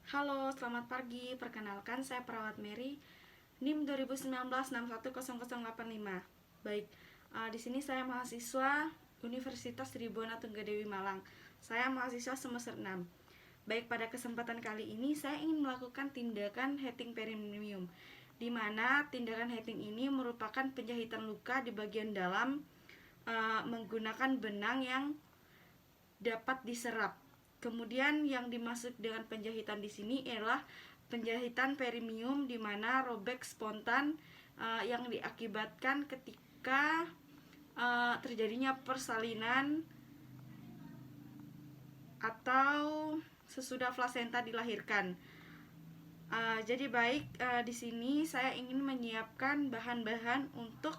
Halo, selamat pagi. Perkenalkan, saya Perawat Mary, NIM 2019610085. Baik, di sini saya mahasiswa Universitas Tribhuwana Tunggadewi Malang. Saya mahasiswa semester 6. Baik, pada kesempatan kali ini saya ingin melakukan tindakan heating perineum, di mana tindakan heating ini merupakan penjahitan luka di bagian dalam menggunakan benang yang dapat diserap. Kemudian yang dimaksud dengan penjahitan di sini ialah penjahitan perineum di mana robek spontan yang diakibatkan ketika terjadinya persalinan atau sesudah plasenta dilahirkan. Jadi baik, di sini saya ingin menyiapkan bahan-bahan untuk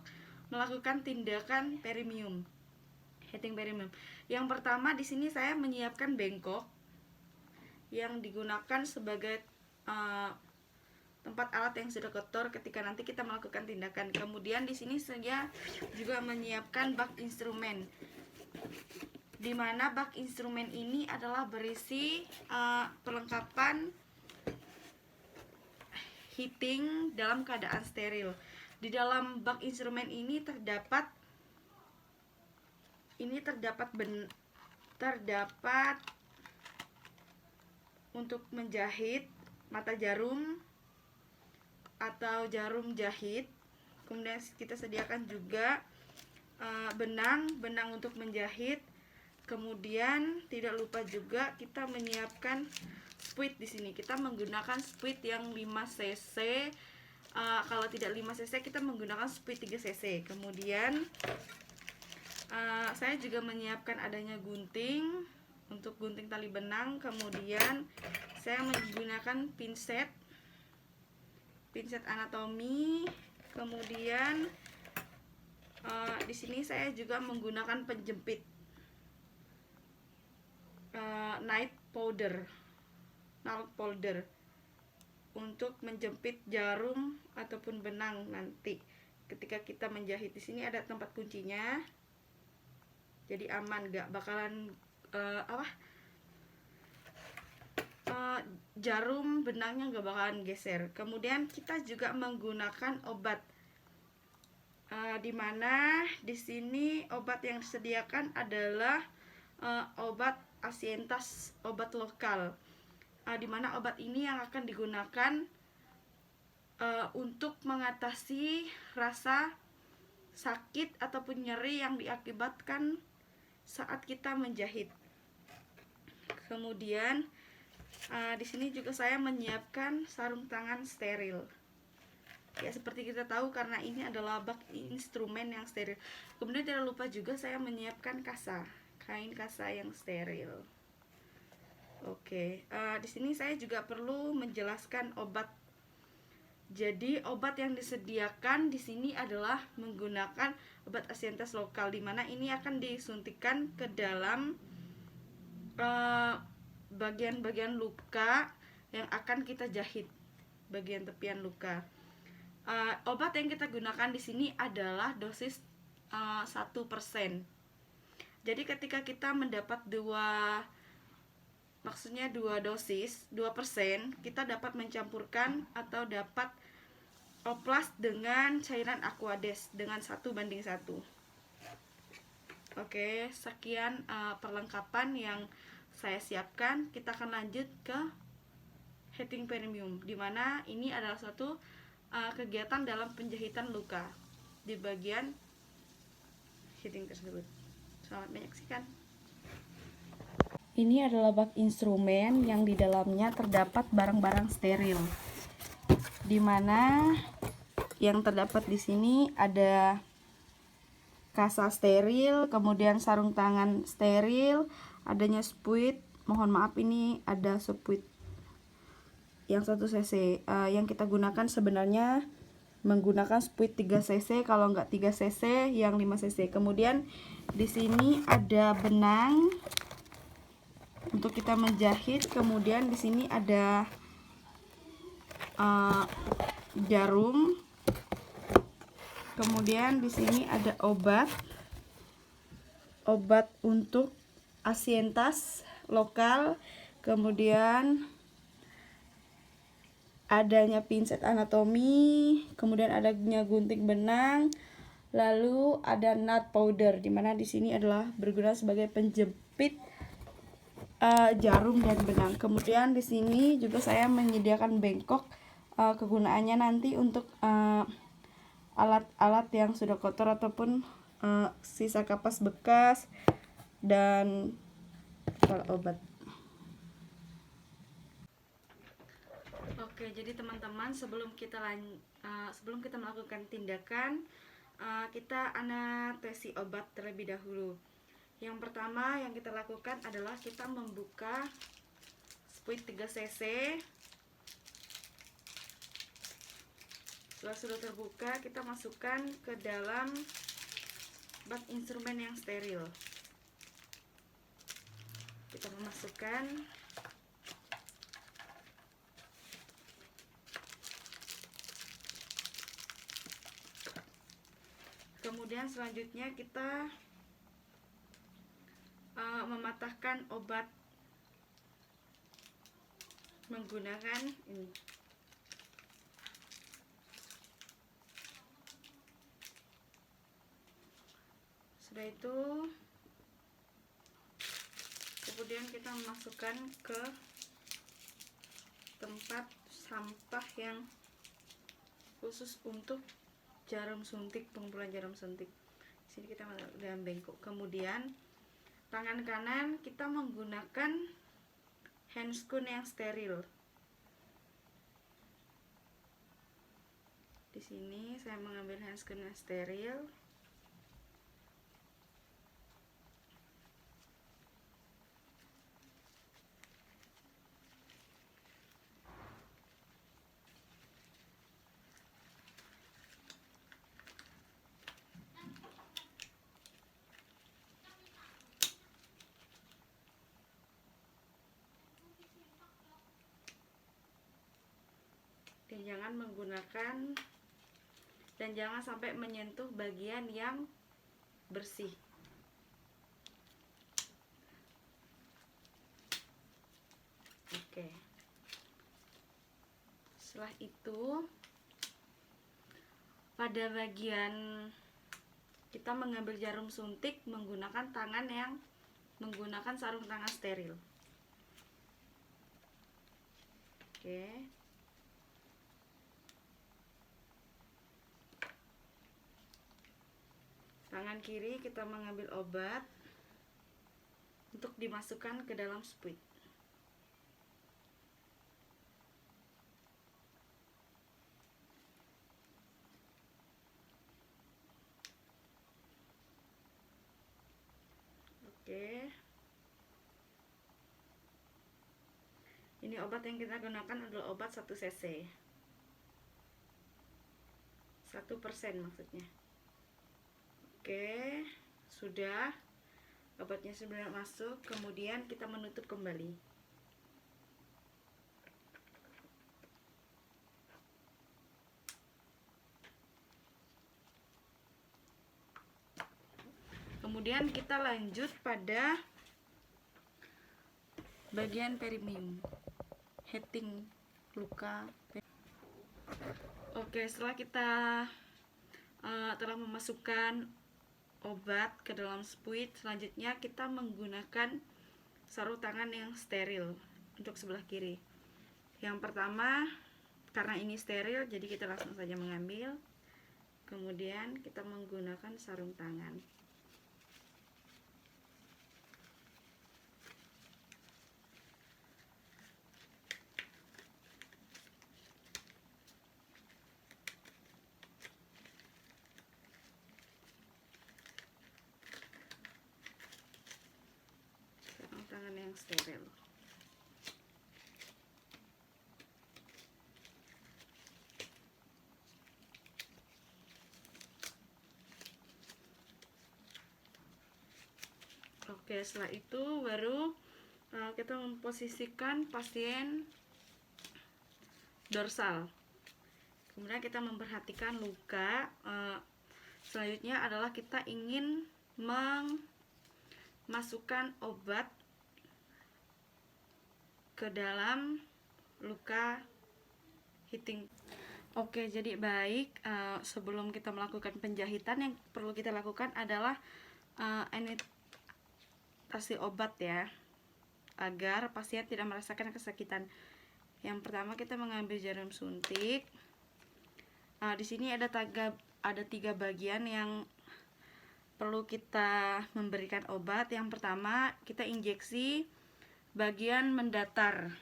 melakukan tindakan perineum. Heating perineum. Yang pertama di sini saya menyiapkan bengkok yang digunakan sebagai tempat alat yang sudah kotor ketika nanti kita melakukan tindakan. Kemudian di sini saya juga menyiapkan bak instrumen, di mana bak instrumen ini adalah berisi perlengkapan heating dalam keadaan steril. Di dalam bak instrumen ini terdapat untuk menjahit mata jarum atau jarum jahit. Kemudian kita sediakan juga benang untuk menjahit. Kemudian tidak lupa juga kita menyiapkan spuit. Di sini kita menggunakan spuit yang 5 cc. Kalau tidak 5 cc kita menggunakan spuit 3 cc. Kemudian saya juga menyiapkan adanya gunting untuk gunting tali benang. Kemudian saya menggunakan pinset anatomi. Kemudian di sini saya juga menggunakan penjepit nail powder untuk menjepit jarum ataupun benang nanti ketika kita menjahit. Di sini ada tempat kuncinya, jadi aman, gak bakalan jarum benangnya gak bakalan geser. Kemudian kita juga menggunakan obat, dimana di sini obat yang disediakan adalah obat Asientas, obat lokal, dimana obat ini yang akan digunakan untuk mengatasi rasa sakit ataupun nyeri yang diakibatkan saat kita menjahit. Kemudian di sini juga saya menyiapkan sarung tangan steril. Ya, seperti kita tahu karena ini adalah bak instrumen yang steril. Kemudian tidak lupa juga saya menyiapkan kasa, kain kasa yang steril. Oke, di sini saya juga perlu menjelaskan obat. Jadi obat yang disediakan di sini adalah menggunakan obat Asientas lokal, dimana ini akan disuntikan ke dalam bagian-bagian luka yang akan kita jahit, bagian tepian luka. Obat yang kita gunakan di sini adalah dosis 1%. Jadi ketika kita mendapat dua dosis 2%, kita dapat mencampurkan atau dapat oplas dengan cairan Aquades dengan 1:1. Oke, sekian perlengkapan yang saya siapkan. Kita akan lanjut ke heating perineum, dimana ini adalah suatu kegiatan dalam penjahitan luka di bagian heating tersebut. Selamat menyaksikan. Ini adalah bak instrumen yang di dalamnya terdapat barang-barang steril, dimana yang terdapat di sini ada kasa steril, kemudian sarung tangan steril, adanya spuit. Mohon maaf, ini ada spuit yang 1 cc. Yang kita gunakan sebenarnya menggunakan spuit 3 cc, kalau enggak 3 cc yang 5 cc. Kemudian di sini ada benang untuk kita menjahit. Kemudian di sini ada jarum. Kemudian di sini ada obat untuk Asientas lokal. Kemudian adanya pinset anatomi, kemudian adanya gunting benang, lalu ada nut powder, dimana di sini adalah berguna sebagai penjepit jarum dan benang. Kemudian di sini juga saya menyediakan bengkok, kegunaannya nanti untuk alat-alat yang sudah kotor ataupun sisa kapas bekas dan obat. Oke, jadi teman-teman, sebelum kita melakukan tindakan, kita anestesi obat terlebih dahulu. Yang pertama yang kita lakukan adalah kita membuka spuit 3 cc. Setelah sudah terbuka, kita masukkan ke dalam bak instrumen yang steril. Kita memasukkan kemudian selanjutnya kita mematahkan obat menggunakan ini. Sudah itu kemudian kita memasukkan ke tempat sampah yang khusus untuk jarum suntik, pengumpulan jarum suntik. Di sini kita dalam bengkok. Kemudian tangan kanan kita menggunakan handscoon yang steril. Di sini saya mengambil handscoon yang steril. Dan jangan sampai menyentuh bagian yang bersih. Oke. Setelah itu pada bagian kita mengambil jarum suntik menggunakan tangan yang menggunakan sarung tangan steril. Oke. Tangan kiri kita mengambil obat untuk dimasukkan ke dalam spuit. Oke. Ini obat yang kita gunakan adalah obat 1 cc. 1% maksudnya. Oke, sudah. Obatnya sudah masuk, kemudian kita menutup kembali. Kemudian kita lanjut pada bagian perineum, heating luka. Oke, setelah kita telah memasukkan obat ke dalam spuit, selanjutnya kita menggunakan sarung tangan yang steril untuk sebelah kiri. Yang pertama, karena ini steril, jadi kita langsung saja mengambil. Kemudian kita menggunakan sarung tangan. Tangan yang steril. Oke, setelah itu baru kita memposisikan pasien dorsal. Kemudian kita memperhatikan luka. Selanjutnya adalah kita ingin memasukkan obat ke dalam luka heating. Oke, jadi baik, sebelum kita melakukan penjahitan, yang perlu kita lakukan adalah inetrasi obat ya, agar pasien tidak merasakan kesakitan. Yang pertama kita mengambil jarum suntik. Di sini ada 3 bagian yang perlu kita memberikan obat. Yang pertama kita injeksi bagian mendatar.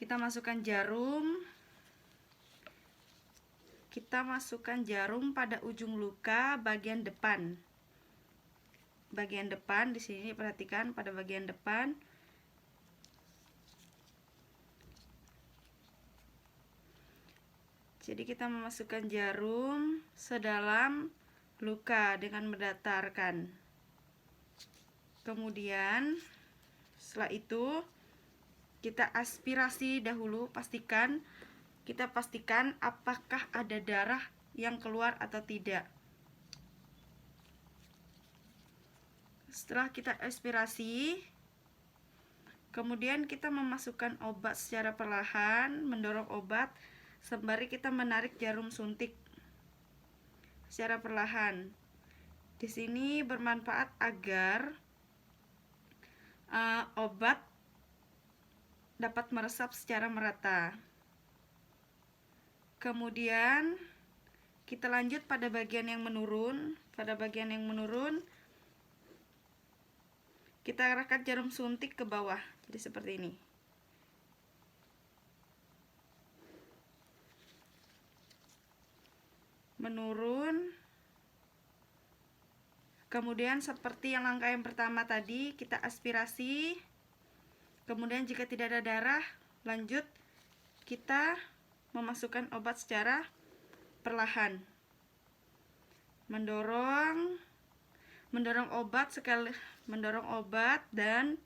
Kita masukkan jarum. Kita masukkan jarum pada ujung luka bagian depan. Bagian depan di sini perhatikan pada bagian depan. Jadi kita memasukkan jarum sedalam luka dengan mendatarkan. Kemudian setelah itu kita aspirasi dahulu, kita pastikan apakah ada darah yang keluar atau tidak. Setelah kita aspirasi, kemudian kita memasukkan obat secara perlahan, mendorong obat sembari kita menarik jarum suntik secara perlahan. Di sini bermanfaat agar obat dapat meresap secara merata. Kemudian kita lanjut pada bagian yang menurun. Pada bagian yang menurun, kita arahkan jarum suntik ke bawah. Jadi seperti ini. Menurun. Kemudian seperti yang langkah yang pertama tadi, kita aspirasi. Kemudian jika tidak ada darah, lanjut kita memasukkan obat secara perlahan. Mendorong obat dan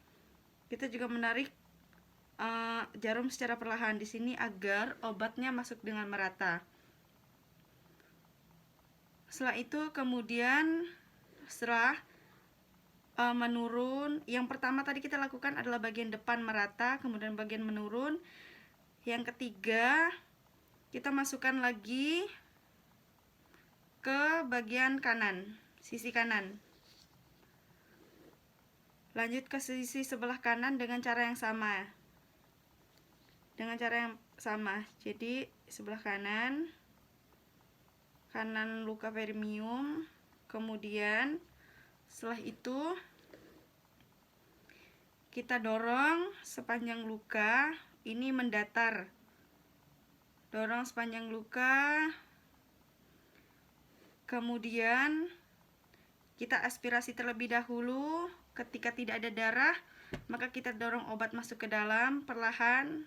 kita juga menarik jarum secara perlahan di sini agar obatnya masuk dengan merata. Setelah itu kemudian setelah menurun, yang pertama tadi kita lakukan adalah bagian depan merata, kemudian bagian menurun. Yang ketiga, kita masukkan lagi ke bagian kanan, sisi kanan. Lanjut ke sisi sebelah kanan dengan cara yang sama. Jadi sebelah kanan luka perineum. Kemudian setelah itu kita dorong sepanjang luka ini mendatar. Dorong sepanjang luka. Kemudian kita aspirasi terlebih dahulu. Ketika tidak ada darah, maka kita dorong obat masuk ke dalam perlahan.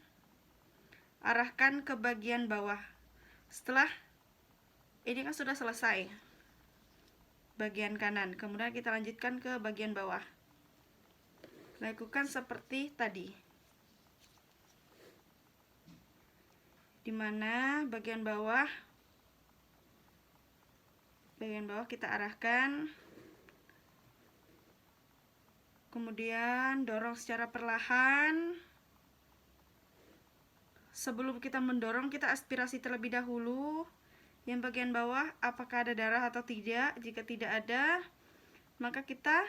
Arahkan ke bagian bawah. Setelah ini kan sudah selesai bagian kanan, kemudian kita lanjutkan ke bagian bawah. Lakukan seperti tadi, dimana bagian bawah kita arahkan, kemudian dorong secara perlahan. Sebelum kita mendorong, kita aspirasi terlebih dahulu. Yang bagian bawah, apakah ada darah atau tidak? Jika tidak ada, maka kita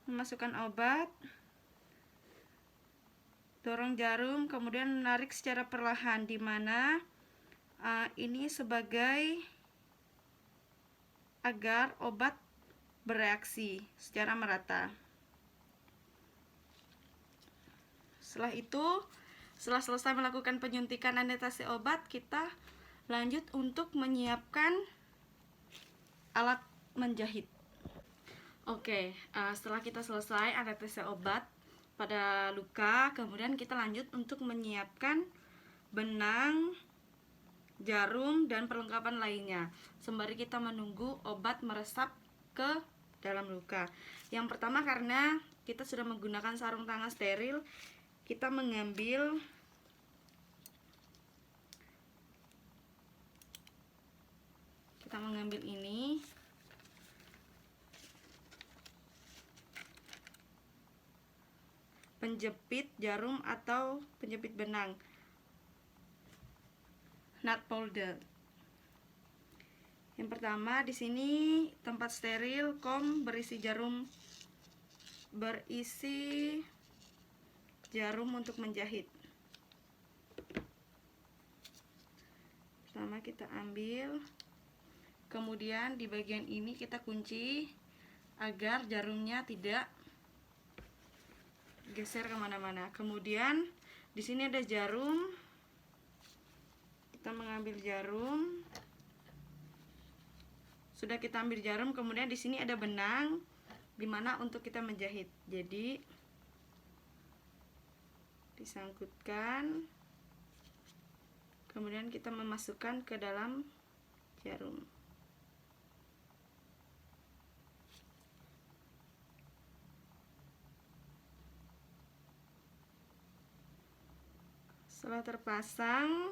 memasukkan obat, dorong jarum, kemudian menarik secara perlahan, di mana ini sebagai agar obat bereaksi secara merata. Setelah selesai melakukan penyuntikan anestesi obat, kita lanjut untuk menyiapkan alat menjahit. Oke, setelah kita selesai anestesi obat pada luka, kemudian kita lanjut untuk menyiapkan benang, jarum, dan perlengkapan lainnya, sembari kita menunggu obat meresap ke dalam luka. Yang pertama, karena kita sudah menggunakan sarung tangan steril, kita mengambil ini. penjepit jarum atau penjepit benang, nut powder. Yang pertama di sini tempat steril, kom berisi jarum untuk menjahit. Pertama kita ambil, kemudian di bagian ini kita kunci agar jarumnya tidak geser kemana-mana. Kemudian di sini ada jarum, kita mengambil jarum. Sudah kita ambil jarum, kemudian di sini ada benang dimana untuk kita menjahit. Jadi disangkutkan, kemudian kita memasukkan ke dalam jarum. Setelah terpasang,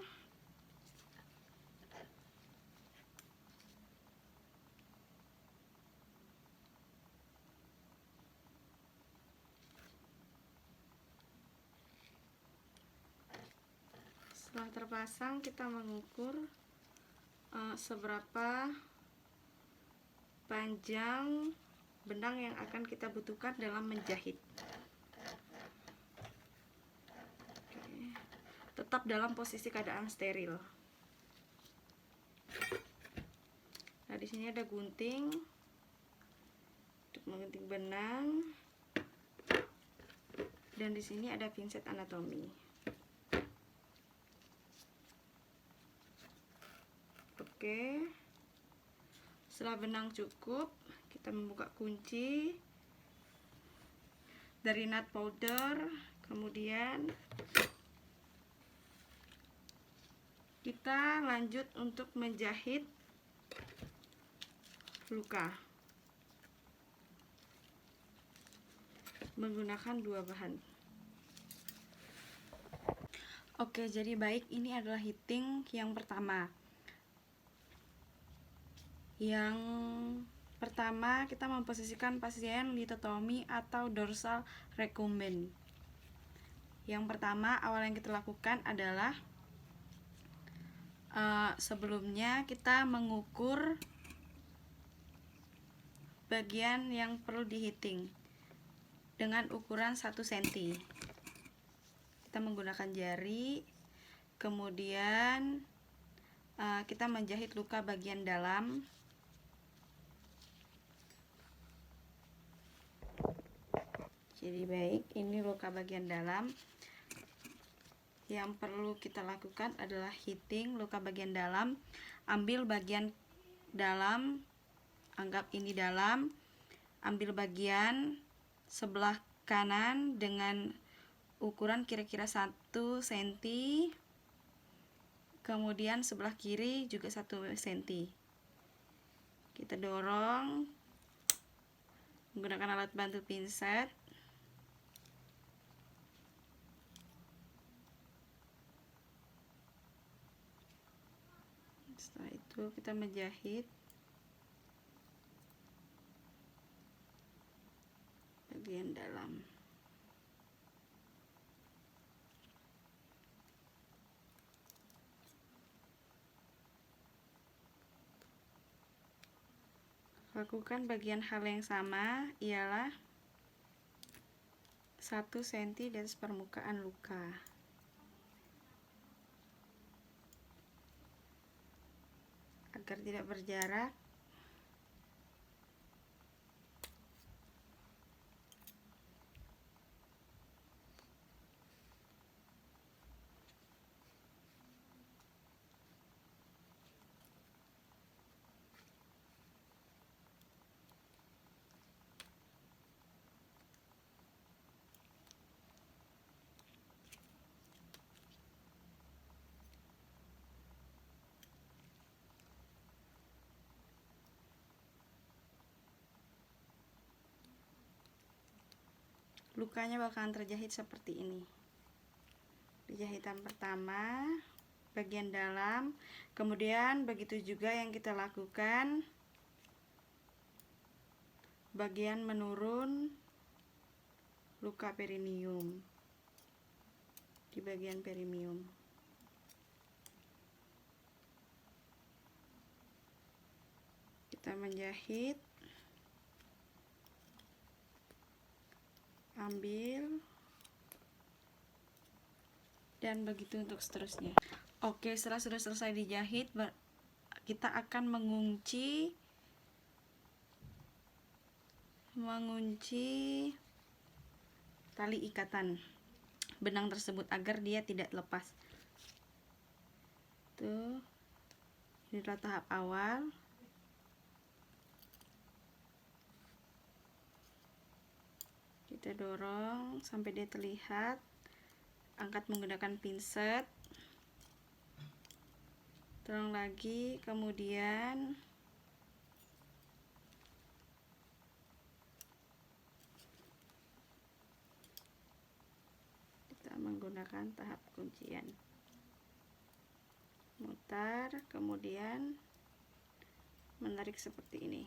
kita mengukur seberapa panjang benang yang akan kita butuhkan dalam menjahit. Oke. Tetap dalam posisi keadaan steril. Nah, di sini ada gunting untuk menggunting benang, dan di sini ada pinset anatomi. Oke, setelah benang cukup, kita membuka kunci dari nut powder, kemudian kita lanjut untuk menjahit luka menggunakan dua bahan. Oke, jadi baik, ini adalah hitting yang pertama. Yang pertama, kita memposisikan pasien litotomi atau dorsal recumbent. Yang pertama, awal yang kita lakukan adalah sebelumnya kita mengukur bagian yang perlu di-hitting dengan ukuran 1 cm. Kita menggunakan jari, kemudian kita menjahit luka bagian dalam. Jadi baik, ini luka bagian dalam. Yang perlu kita lakukan adalah hitting luka bagian dalam. Ambil bagian dalam, anggap ini dalam. Ambil bagian sebelah kanan dengan ukuran kira-kira 1 cm. Kemudian sebelah kiri juga 1 cm. Kita dorong menggunakan alat bantu pinset. Setelah itu kita menjahit bagian dalam. Lakukan bagian hal yang sama, ialah 1 cm di atas permukaan luka. Agar tidak berjarak, lukanya bakalan terjahit seperti ini. Di jahitan pertama bagian dalam, kemudian begitu juga yang kita lakukan bagian menurun luka perineum, di bagian perineum. Kita menjahit, ambil, dan begitu untuk seterusnya. Oke, setelah sudah selesai dijahit, kita akan mengunci tali ikatan benang tersebut agar dia tidak lepas. Tuh, ini adalah tahap awal. Kita dorong sampai dia terlihat. Angkat menggunakan pinset. Dorong lagi, kemudian kita menggunakan tahap kuncian. Mutar, kemudian menarik seperti ini.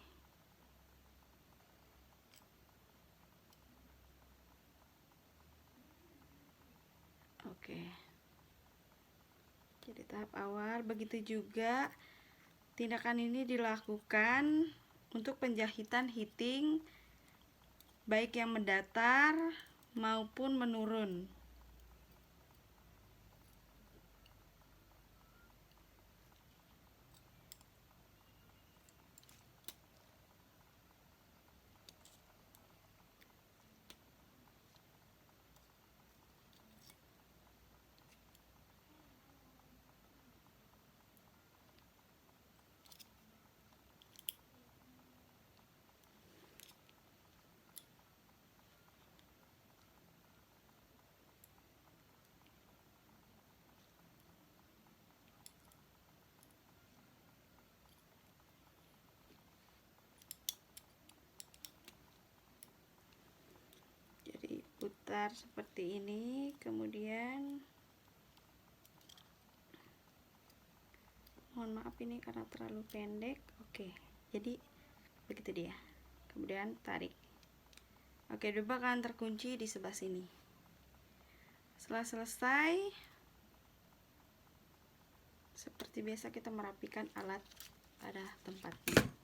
Oke. Jadi tahap awal, begitu juga tindakan ini dilakukan untuk penjahitan hitting baik yang mendatar maupun menurun. Putar seperti ini, kemudian mohon maaf ini karena terlalu pendek. Oke, jadi begitu dia. Kemudian tarik. Oke, lubang akan terkunci di sebelah sini. Setelah selesai, seperti biasa kita merapikan alat pada tempatnya.